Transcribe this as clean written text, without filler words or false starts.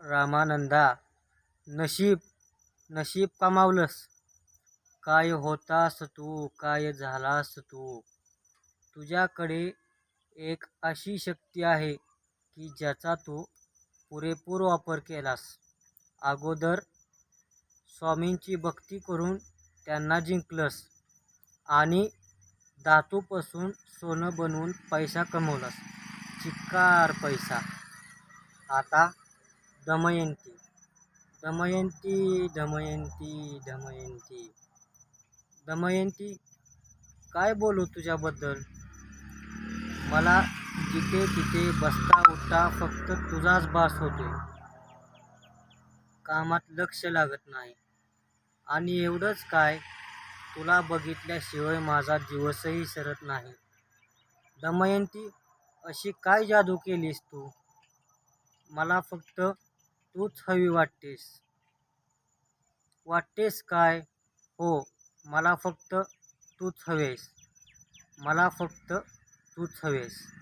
रामानंदा, नशीब नशीब कमावलंस. काय होतास तू, काय झालास तू. तुझ्याकडे एक अशी शक्ती आहे की ज्याचा तू पुरेपूर वापर केलास. अगोदर स्वामींची भक्ती करून त्यांना जिंकलंस आणि धातूपासून सोनं बनवून पैसा कमवलास. चिक्कार पैसा. आता दमयंती, दमयंती, दमयंती, दमयंती. दमयंती, काय बोलू तुझ्याबद्दल. मला जिथे तिथे बसता उठता फक्त तुझाच बास होतोय. कामात लक्ष लागत नाही. आणि एवढंच काय, तुला बघितल्याशिवाय माझा दिवसही सरत नाही. दमयंती, अशी काय जादू केलीस तू. मला फक्त तूच हवी वाटतेस काय. हो, मला फक्त तूच हवेस. मला फक्त तूच हवेस.